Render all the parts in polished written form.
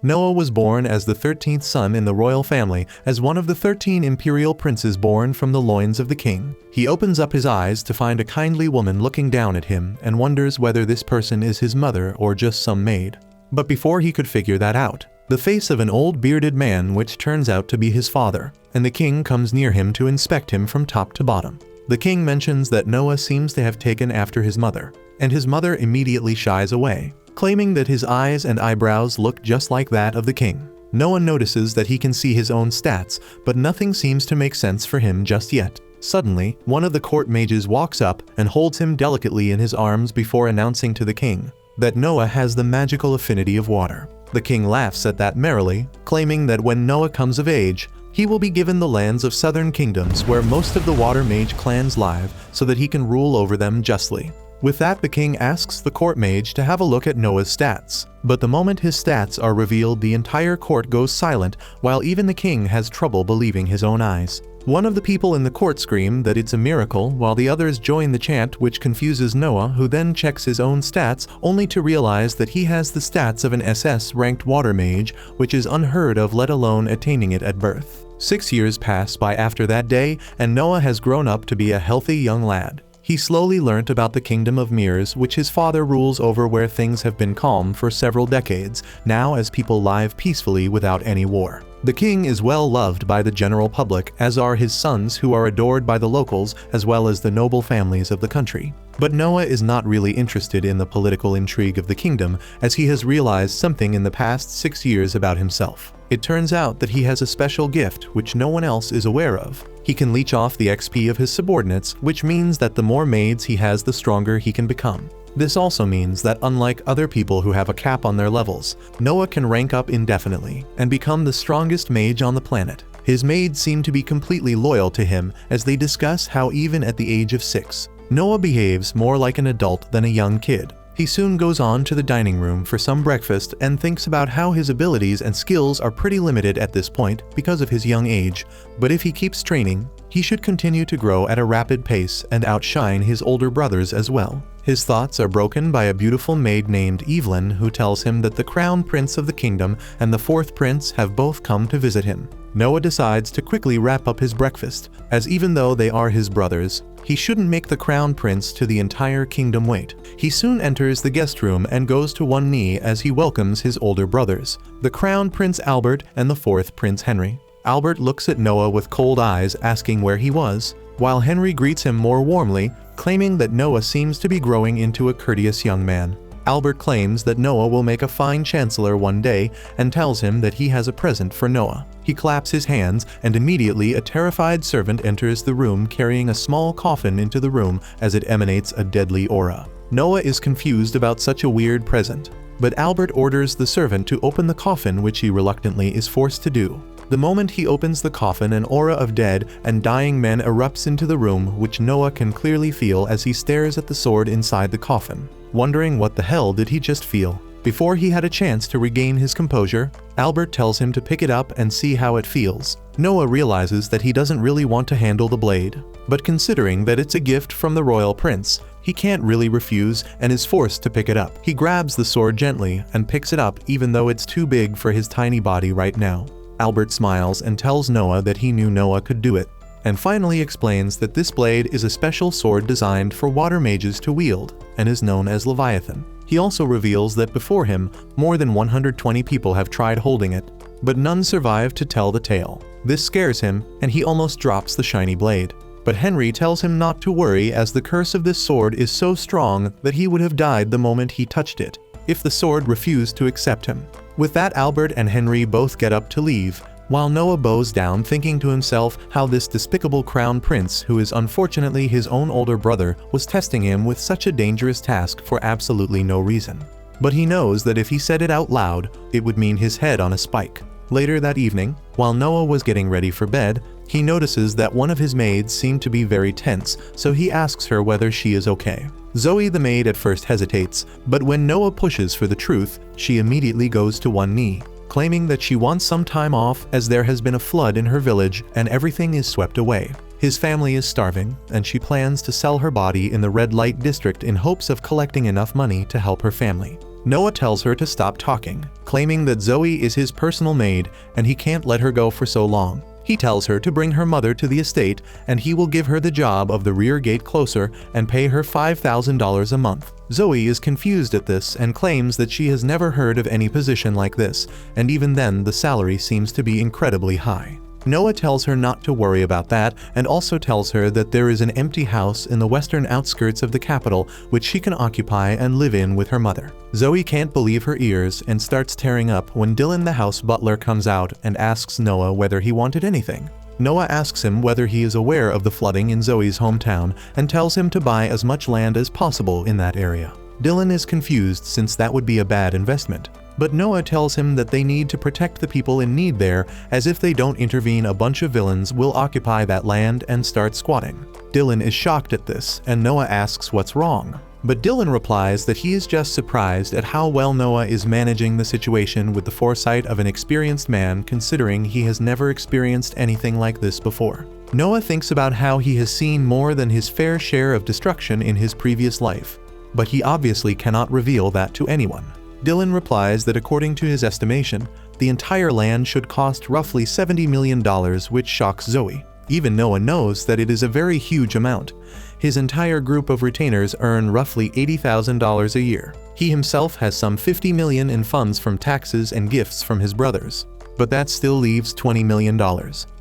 Noah was born as the 13th son in the royal family, as one of the 13 imperial princes born from the loins of the king. He opens up his eyes to find a kindly woman looking down at him and wonders whether this person is his mother or just some maid. But before he could figure that out, the face of an old bearded man which turns out to be his father, and the king comes near him to inspect him from top to bottom. The king mentions that Noah seems to have taken after his mother, and his mother immediately shies away, claiming that his eyes and eyebrows look just like that of the king. Noah notices that he can see his own stats, but nothing seems to make sense for him just yet. Suddenly, one of the court mages walks up and holds him delicately in his arms before announcing to the king that Noah has the magical affinity of water. The king laughs at that merrily, claiming that when Noah comes of age, he will be given the lands of southern kingdoms where most of the water mage clans live so that he can rule over them justly. With that, the king asks the court mage to have a look at Noah's stats. But the moment his stats are revealed, the entire court goes silent, while even the king has trouble believing his own eyes. One of the people in the court scream that it's a miracle, while the others join the chant, which confuses Noah, who then checks his own stats, only to realize that he has the stats of an SS-ranked water mage, which is unheard of, let alone attaining it at birth. 6 years pass by after that day, and Noah has grown up to be a healthy young lad. He slowly learnt about the kingdom of mirrors, which his father rules over, where things have been calm for several decades, now as people live peacefully without any war. The king is well loved by the general public, as are his sons, who are adored by the locals as well as the noble families of the country. But Noah is not really interested in the political intrigue of the kingdom, as he has realized something in the past 6 years about himself. It turns out that he has a special gift which no one else is aware of. He can leech off the XP of his subordinates, which means that the more maids he has, the stronger he can become. This also means that unlike other people who have a cap on their levels, Noah can rank up indefinitely and become the strongest mage on the planet. His maids seem to be completely loyal to him, as they discuss how even at the age of 6, Noah behaves more like an adult than a young kid. He soon goes on to the dining room for some breakfast and thinks about how his abilities and skills are pretty limited at this point because of his young age, but if he keeps training, he should continue to grow at a rapid pace and outshine his older brothers as well. His thoughts are broken by a beautiful maid named Evelyn, who tells him that the crown prince of the kingdom and the 4th prince have both come to visit him. Noah decides to quickly wrap up his breakfast, as even though they are his brothers, he shouldn't make the crown prince to the entire kingdom wait. He soon enters the guest room and goes to one knee as he welcomes his older brothers, the crown prince Albert and the 4th prince Henry. Albert looks at Noah with cold eyes, asking where he was, while Henry greets him more warmly, claiming that Noah seems to be growing into a courteous young man. Albert claims that Noah will make a fine chancellor one day and tells him that he has a present for Noah. He claps his hands, and immediately a terrified servant enters the room carrying a small coffin into the room as it emanates a deadly aura. Noah is confused about such a weird present, but Albert orders the servant to open the coffin, which he reluctantly is forced to do. The moment he opens the coffin, an aura of dead and dying men erupts into the room, which Noah can clearly feel as he stares at the sword inside the coffin, wondering what the hell did he just feel. Before he had a chance to regain his composure, Albert tells him to pick it up and see how it feels. Noah realizes that he doesn't really want to handle the blade, but considering that it's a gift from the royal prince, he can't really refuse and is forced to pick it up. He grabs the sword gently and picks it up, even though it's too big for his tiny body right now. Albert smiles and tells Noah that he knew Noah could do it, and finally explains that this blade is a special sword designed for water mages to wield and is known as Leviathan. He also reveals that before him, more than 120 people have tried holding it, but none survived to tell the tale. This scares him, and he almost drops the shiny blade. But Henry tells him not to worry, as the curse of this sword is so strong that he would have died the moment he touched it, if the sword refused to accept him. With that, Albert and Henry both get up to leave, while Noah bows down, thinking to himself how this despicable crown prince, who is unfortunately his own older brother, was testing him with such a dangerous task for absolutely no reason. But he knows that if he said it out loud, it would mean his head on a spike. Later that evening, while Noah was getting ready for bed, he notices that one of his maids seemed to be very tense, so he asks her whether she is okay. Zoe the maid at first hesitates, but when Noah pushes for the truth, she immediately goes to one knee, claiming that she wants some time off as there has been a flood in her village and everything is swept away. His family is starving, and she plans to sell her body in the red light district in hopes of collecting enough money to help her family. Noah tells her to stop talking, claiming that Zoe is his personal maid and he can't let her go for so long. He tells her to bring her mother to the estate and he will give her the job of the rear gate closer and pay her $5,000 a month. Zoe is confused at this and claims that she has never heard of any position like this, and even then the salary seems to be incredibly high. Noah tells her not to worry about that and also tells her that there is an empty house in the western outskirts of the capital which she can occupy and live in with her mother. Zoe can't believe her ears and starts tearing up when Dylan, the house butler, comes out and asks Noah whether he wanted anything. Noah asks him whether he is aware of the flooding in Zoe's hometown and tells him to buy as much land as possible in that area. Dylan is confused since that would be a bad investment. But Noah tells him that they need to protect the people in need there, as if they don't intervene a bunch of villains will occupy that land and start squatting. Dylan is shocked at this, and Noah asks what's wrong. But Dylan replies that he is just surprised at how well Noah is managing the situation with the foresight of an experienced man, considering he has never experienced anything like this before. Noah thinks about how he has seen more than his fair share of destruction in his previous life, but he obviously cannot reveal that to anyone. Dylan replies that according to his estimation, the entire land should cost roughly $70 million, which shocks Zoe. Even Noah knows that it is a very huge amount. His entire group of retainers earn roughly $80,000 a year. He himself has some $50 million in funds from taxes and gifts from his brothers. But that still leaves $20 million.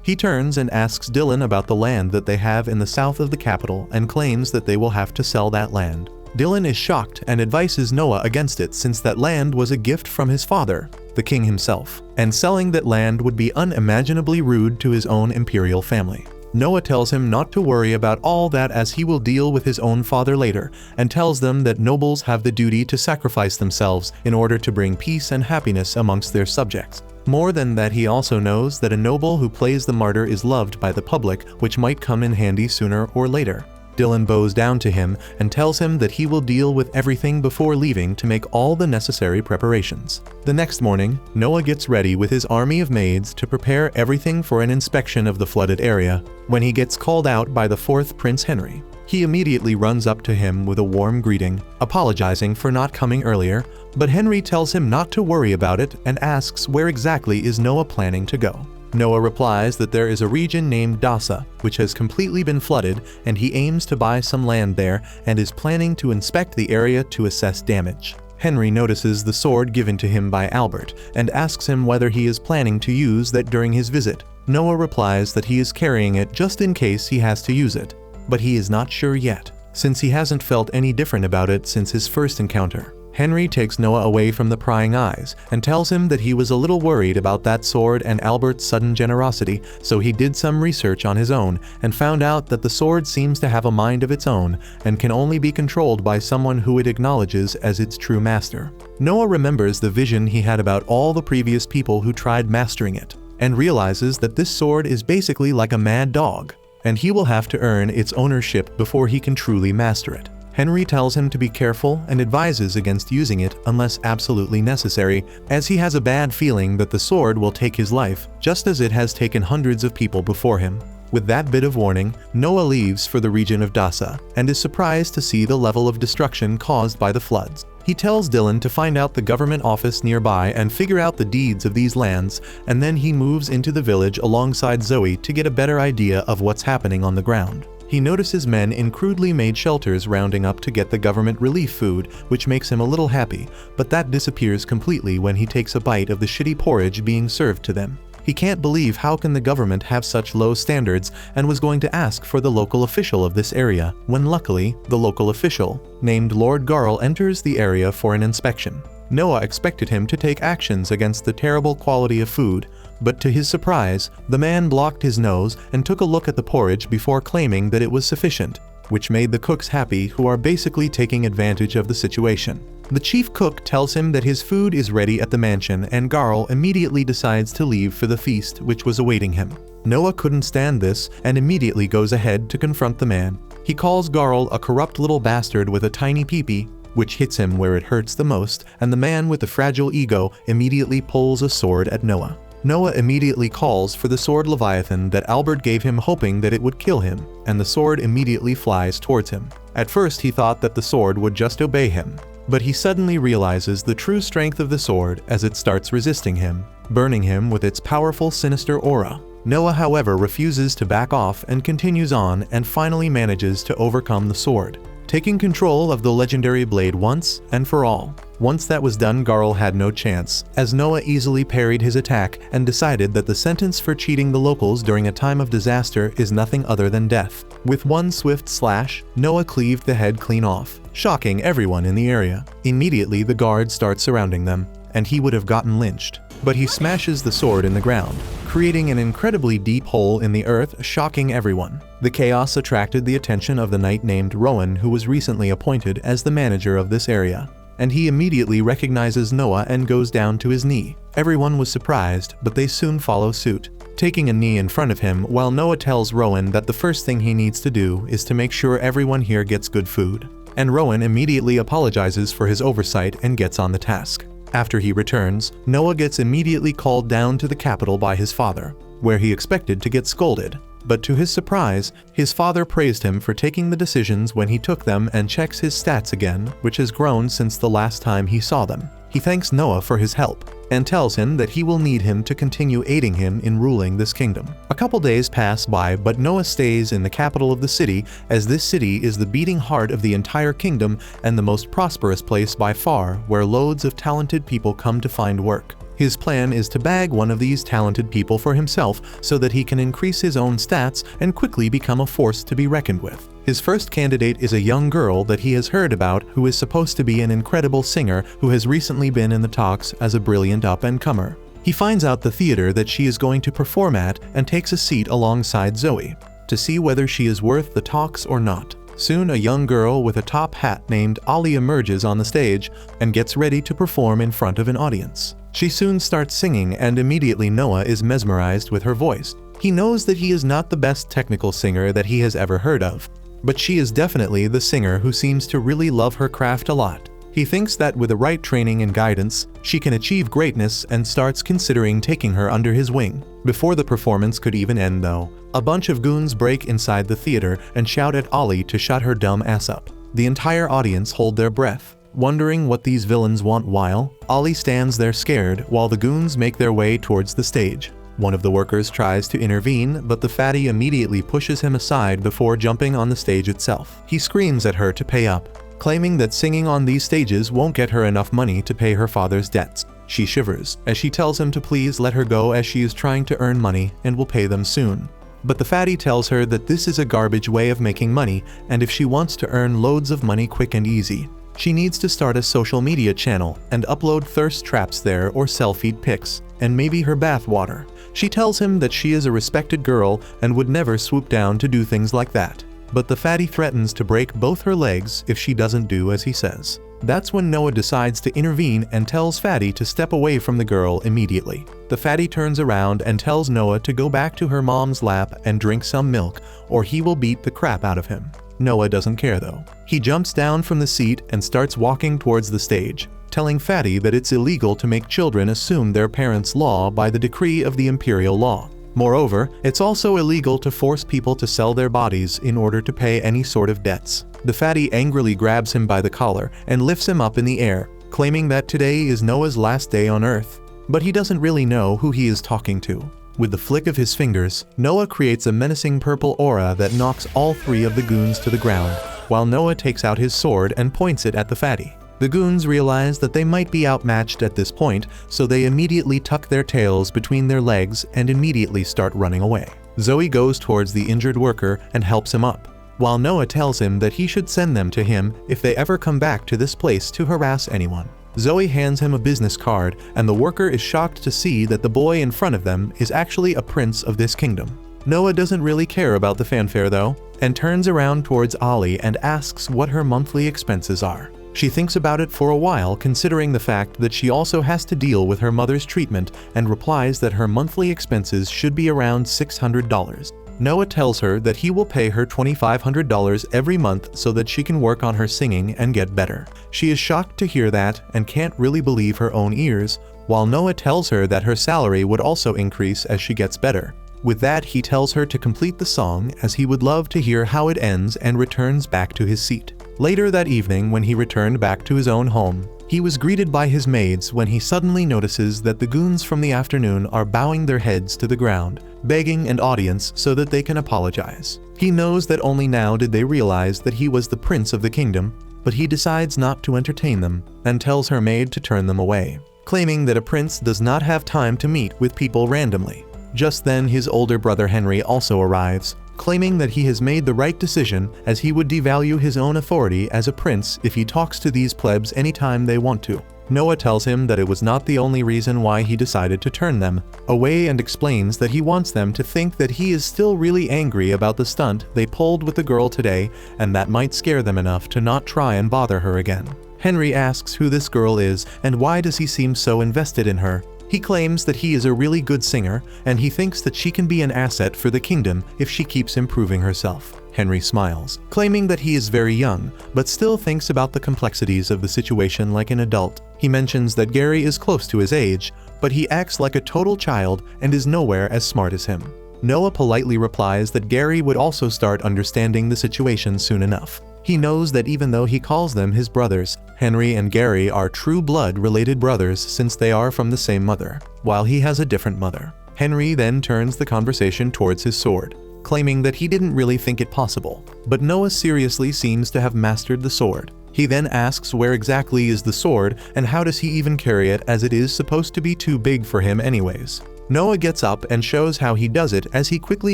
He turns and asks Dylan about the land that they have in the south of the capital and claims that they will have to sell that land. Dylan is shocked and advises Noah against it since that land was a gift from his father, the king himself, and selling that land would be unimaginably rude to his own imperial family. Noah tells him not to worry about all that as he will deal with his own father later, and tells them that nobles have the duty to sacrifice themselves in order to bring peace and happiness amongst their subjects. More than that, he also knows that a noble who plays the martyr is loved by the public, which might come in handy sooner or later. Dylan bows down to him and tells him that he will deal with everything before leaving to make all the necessary preparations. The next morning, Noah gets ready with his army of maids to prepare everything for an inspection of the flooded area, when he gets called out by the fourth Prince Henry. He immediately runs up to him with a warm greeting, apologizing for not coming earlier, but Henry tells him not to worry about it and asks where exactly is Noah planning to go. Noah replies that there is a region named Dasa, which has completely been flooded, and he aims to buy some land there and is planning to inspect the area to assess damage. Henry notices the sword given to him by Albert and asks him whether he is planning to use that during his visit. Noah replies that he is carrying it just in case he has to use it, but he is not sure yet, since he hasn't felt any different about it since his first encounter. Henry takes Noah away from the prying eyes and tells him that he was a little worried about that sword and Albert's sudden generosity, so he did some research on his own and found out that the sword seems to have a mind of its own and can only be controlled by someone who it acknowledges as its true master. Noah remembers the vision he had about all the previous people who tried mastering it, and realizes that this sword is basically like a mad dog, and he will have to earn its ownership before he can truly master it. Henry tells him to be careful and advises against using it unless absolutely necessary, as he has a bad feeling that the sword will take his life, just as it has taken hundreds of people before him. With that bit of warning, Noah leaves for the region of Dasa, and is surprised to see the level of destruction caused by the floods. He tells Dylan to find out the government office nearby and figure out the deeds of these lands, and then he moves into the village alongside Zoe to get a better idea of what's happening on the ground. He notices men in crudely made shelters rounding up to get the government relief food, which makes him a little happy, but that disappears completely when he takes a bite of the shitty porridge being served to them. He can't believe how can the government have such low standards and was going to ask for the local official of this area, when luckily, the local official, named Lord Garl, enters the area for an inspection. Noah expected him to take actions against the terrible quality of food, but to his surprise, the man blocked his nose and took a look at the porridge before claiming that it was sufficient, which made the cooks happy, who are basically taking advantage of the situation. The chief cook tells him that his food is ready at the mansion, and Garl immediately decides to leave for the feast which was awaiting him. Noah couldn't stand this and immediately goes ahead to confront the man. He calls Garl a corrupt little bastard with a tiny peepee, which hits him where it hurts the most, and the man with the fragile ego immediately pulls a sword at Noah. Noah immediately calls for the sword Leviathan that Albert gave him, hoping that it would kill him, and the sword immediately flies towards him. At first he thought that the sword would just obey him, But he suddenly realizes the true strength of the sword as it starts resisting him, burning him with its powerful sinister aura. Noah, however, refuses to back off and continues on and finally manages to overcome the sword, taking control of the legendary blade once and for all. Once that was done, Garl had no chance, as Noah easily parried his attack and decided that the sentence for cheating the locals during a time of disaster is nothing other than death. With one swift slash, Noah cleaved the head clean off, shocking everyone in the area. Immediately, the guards start surrounding them, and he would have gotten lynched. But he smashes the sword in the ground, creating an incredibly deep hole in the earth, shocking everyone. The chaos attracted the attention of the knight named Rowan, who was recently appointed as the manager of this area, and he immediately recognizes Noah and goes down to his knee. Everyone was surprised, but they soon follow suit, taking a knee in front of him, while Noah tells Rowan that the first thing he needs to do is to make sure everyone here gets good food. And Rowan immediately apologizes for his oversight and gets on the task. After he returns, Noah gets immediately called down to the capital by his father, where he expected to get scolded. But to his surprise, his father praised him for taking the decisions when he took them and checks his stats again, which has grown since the last time he saw them. He thanks Noah for his help and tells him that he will need him to continue aiding him in ruling this kingdom. A couple days pass by, but Noah stays in the capital of the city, as this city is the beating heart of the entire kingdom and the most prosperous place by far, where loads of talented people come to find work. His plan is to bag one of these talented people for himself so that he can increase his own stats and quickly become a force to be reckoned with. His first candidate is a young girl that he has heard about who is supposed to be an incredible singer who has recently been in the talks as a brilliant up-and-comer. He finds out the theater that she is going to perform at and takes a seat alongside Zoe to see whether she is worth the talks or not. Soon, a young girl with a top hat named Ollie emerges on the stage and gets ready to perform in front of an audience. She soon starts singing, and immediately Noah is mesmerized with her voice. He knows that he is not the best technical singer that he has ever heard of, but she is definitely the singer who seems to really love her craft a lot. He thinks that with the right training and guidance, she can achieve greatness and starts considering taking her under his wing. Before the performance could even end though, a bunch of goons break inside the theater and shout at Ollie to shut her dumb ass up. The entire audience hold their breath, wondering what these villains want, while Ollie stands there scared while the goons make their way towards the stage. One of the workers tries to intervene, but the fatty immediately pushes him aside before jumping on the stage itself. He screams at her to pay up, claiming that singing on these stages won't get her enough money to pay her father's debts. She shivers as she tells him to please let her go, as she is trying to earn money and will pay them soon. But the fatty tells her that this is a garbage way of making money, and if she wants to earn loads of money quick and easy, she needs to start a social media channel and upload thirst traps there or sell feed pics, and maybe her bath water. She tells him that she is a respected girl and would never swoop down to do things like that. But the fatty threatens to break both her legs if she doesn't do as he says. That's when Noah decides to intervene and tells Fatty to step away from the girl immediately. The fatty turns around and tells Noah to go back to her mom's lap and drink some milk, or he will beat the crap out of him. Noah doesn't care though. He jumps down from the seat and starts walking towards the stage, telling Fatty that it's illegal to make children assume their parents' law by the decree of the imperial law. Moreover, it's also illegal to force people to sell their bodies in order to pay any sort of debts. The fatty angrily grabs him by the collar and lifts him up in the air, claiming that today is Noah's last day on Earth. But he doesn't really know who he is talking to. With the flick of his fingers, Noah creates a menacing purple aura that knocks all three of the goons to the ground, while Noah takes out his sword and points it at the fatty. The goons realize that they might be outmatched at this point, so they immediately tuck their tails between their legs and immediately start running away. Zoe goes towards the injured worker and helps him up, while Noah tells him that he should send them to him if they ever come back to this place to harass anyone. Zoe hands him a business card, and the worker is shocked to see that the boy in front of them is actually a prince of this kingdom. Noah doesn't really care about the fanfare though, and turns around towards Ollie and asks what her monthly expenses are. She thinks about it for a while, considering the fact that she also has to deal with her mother's treatment, and replies that her monthly expenses should be around $600. Noah tells her that he will pay her $2,500 every month so that she can work on her singing and get better. She is shocked to hear that and can't really believe her own ears, while Noah tells her that her salary would also increase as she gets better. With that, he tells her to complete the song, as he would love to hear how it ends, and returns back to his seat. Later that evening, when he returned back to his own home, he was greeted by his maids when he suddenly notices that the goons from the afternoon are bowing their heads to the ground, begging an audience so that they can apologize. He knows that only now did they realize that he was the prince of the kingdom, but he decides not to entertain them and tells her maid to turn them away, claiming that a prince does not have time to meet with people randomly. Just then, his older brother Henry also arrives, claiming that he has made the right decision as he would devalue his own authority as a prince if he talks to these plebs anytime they want to. Noah tells him that it was not the only reason why he decided to turn them away and explains that he wants them to think that he is still really angry about the stunt they pulled with the girl today, and that might scare them enough to not try and bother her again. Henry asks who this girl is and why does he seem so invested in her. He claims that he is a really good singer and he thinks that she can be an asset for the kingdom if she keeps improving herself. Henry smiles, claiming that he is very young, but still thinks about the complexities of the situation like an adult. He mentions that Gary is close to his age, but he acts like a total child and is nowhere as smart as him. Noah politely replies that Gary would also start understanding the situation soon enough. He knows that even though he calls them his brothers, Henry and Gary are true blood related brothers since they are from the same mother, while he has a different mother. Henry then turns the conversation towards his sword, claiming that he didn't really think it possible, but Noah seriously seems to have mastered the sword. He then asks where exactly is the sword and how does he even carry it as it is supposed to be too big for him anyways. Noah gets up and shows how he does it as he quickly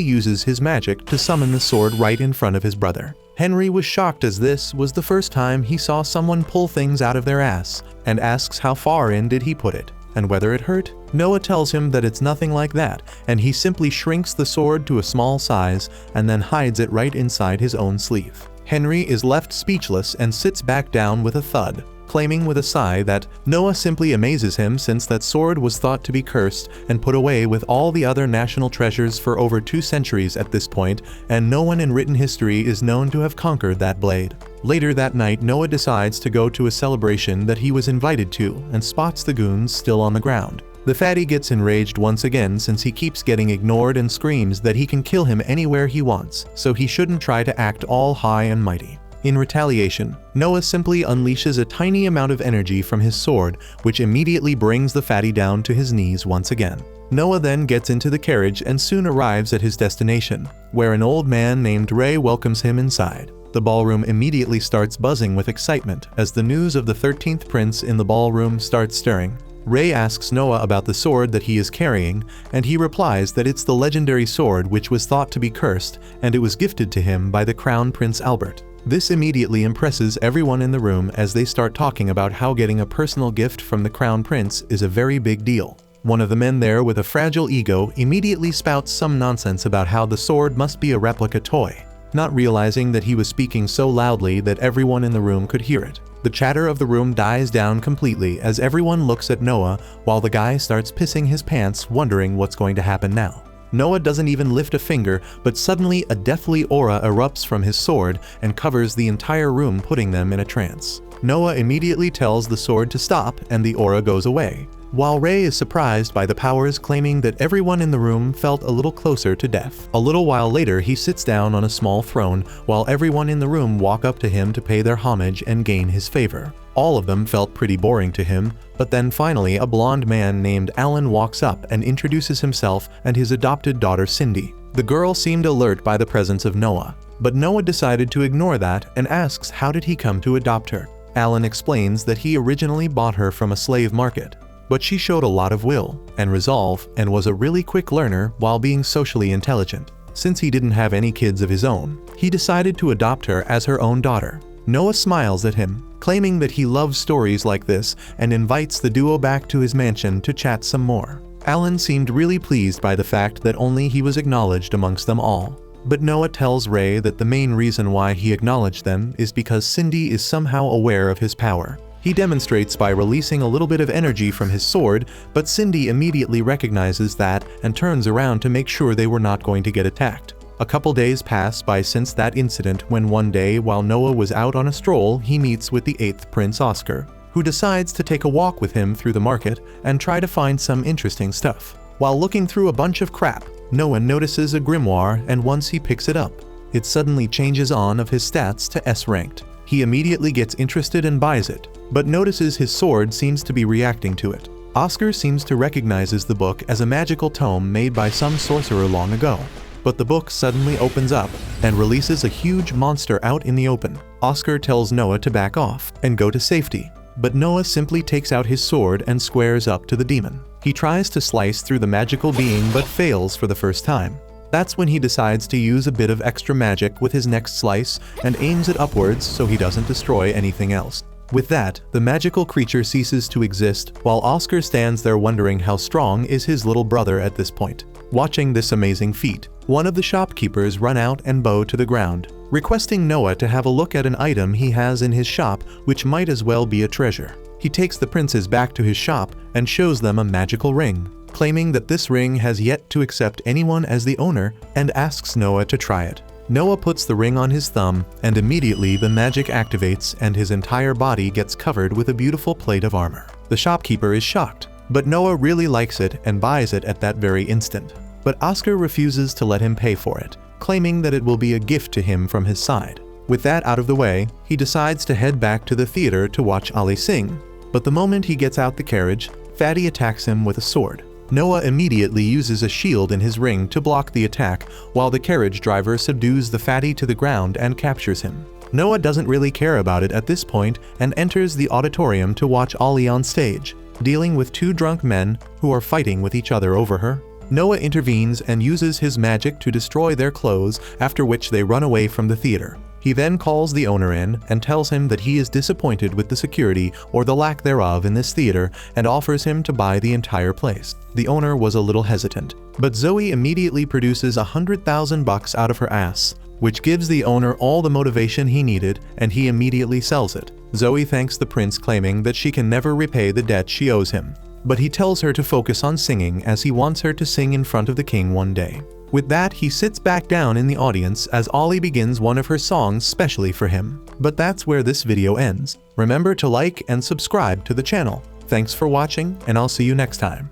uses his magic to summon the sword right in front of his brother. Henry was shocked as this was the first time he saw someone pull things out of their ass and asks how far in did he put it and whether it hurt. Noah tells him that it's nothing like that and he simply shrinks the sword to a small size and then hides it right inside his own sleeve. Henry is left speechless and sits back down with a thud, claiming with a sigh that Noah simply amazes him since that sword was thought to be cursed and put away with all the other national treasures for over 2 centuries at this point, and no one in written history is known to have conquered that blade. Later that night, Noah decides to go to a celebration that he was invited to and spots the goons still on the ground. The fatty gets enraged once again since he keeps getting ignored and screams that he can kill him anywhere he wants, so he shouldn't try to act all high and mighty. In retaliation, Noah simply unleashes a tiny amount of energy from his sword, which immediately brings the fatty down to his knees once again. Noah then gets into the carriage and soon arrives at his destination, where an old man named Ray welcomes him inside. The ballroom immediately starts buzzing with excitement as the news of the 13th prince in the ballroom starts stirring. Ray asks Noah about the sword that he is carrying, and he replies that it's the legendary sword which was thought to be cursed, and it was gifted to him by the Crown Prince Albert. This immediately impresses everyone in the room as they start talking about how getting a personal gift from the Crown Prince is a very big deal. One of the men there with a fragile ego immediately spouts some nonsense about how the sword must be a replica toy, not realizing that he was speaking so loudly that everyone in the room could hear it. The chatter of the room dies down completely as everyone looks at Noah while the guy starts pissing his pants, wondering what's going to happen now. Noah doesn't even lift a finger, but suddenly a deathly aura erupts from his sword and covers the entire room, putting them in a trance. Noah immediately tells the sword to stop and the aura goes away, while Ray is surprised by the powers, claiming that everyone in the room felt a little closer to death. A little while later, he sits down on a small throne while everyone in the room walk up to him to pay their homage and gain his favor. All of them felt pretty boring to him, but then finally a blonde man named Alan walks up and introduces himself and his adopted daughter Cindy. The girl seemed alert by the presence of Noah, but Noah decided to ignore that and asks how did he come to adopt her. Alan explains that he originally bought her from a slave market, but she showed a lot of will and resolve and was a really quick learner while being socially intelligent. Since he didn't have any kids of his own, he decided to adopt her as her own daughter. Noah smiles at him, claiming that he loves stories like this and invites the duo back to his mansion to chat some more. Alan seemed really pleased by the fact that only he was acknowledged amongst them all. But Noah tells Ray that the main reason why he acknowledged them is because Cindy is somehow aware of his power. He demonstrates by releasing a little bit of energy from his sword, but Cindy immediately recognizes that and turns around to make sure they were not going to get attacked. A couple days pass by since that incident when one day while Noah was out on a stroll, he meets with the 8th Prince Oscar, who decides to take a walk with him through the market and try to find some interesting stuff. While looking through a bunch of crap, Noah notices a grimoire and once he picks it up, it suddenly changes on of his stats to S ranked. He immediately gets interested and buys it, but notices his sword seems to be reacting to it. Oscar seems to recognizes the book as a magical tome made by some sorcerer long ago. But the book suddenly opens up and releases a huge monster out in the open. Oscar tells Noah to back off and go to safety, but Noah simply takes out his sword and squares up to the demon. He tries to slice through the magical being but fails for the first time. That's when he decides to use a bit of extra magic with his next slice and aims it upwards so he doesn't destroy anything else. With that, the magical creature ceases to exist while Oscar stands there wondering how strong is his little brother at this point. Watching this amazing feat, one of the shopkeepers run out and bow to the ground, requesting Noah to have a look at an item he has in his shop which might as well be a treasure. He takes the princes back to his shop and shows them a magical ring, claiming that this ring has yet to accept anyone as the owner and asks Noah to try it. Noah puts the ring on his thumb and immediately the magic activates and his entire body gets covered with a beautiful plate of armor. The shopkeeper is shocked, but Noah really likes it and buys it at that very instant. But Oscar refuses to let him pay for it, claiming that it will be a gift to him from his side. With that out of the way, he decides to head back to the theater to watch Ali sing. But the moment he gets out the carriage, Fatty attacks him with a sword. Noah immediately uses a shield in his ring to block the attack, while the carriage driver subdues the Fatty to the ground and captures him. Noah doesn't really care about it at this point and enters the auditorium to watch Ali on stage, dealing with two drunk men who are fighting with each other over her. Noah intervenes and uses his magic to destroy their clothes, after which they run away from the theater. He then calls the owner in and tells him that he is disappointed with the security or the lack thereof in this theater and offers him to buy the entire place. The owner was a little hesitant, but Zoe immediately produces $100,000 out of her ass, which gives the owner all the motivation he needed and he immediately sells it. Zoe thanks the prince, claiming that she can never repay the debt she owes him, but he tells her to focus on singing as he wants her to sing in front of the king one day. With that, he sits back down in the audience as Ollie begins one of her songs specially for him. But that's where this video ends. Remember to like and subscribe to the channel. Thanks for watching, and I'll see you next time.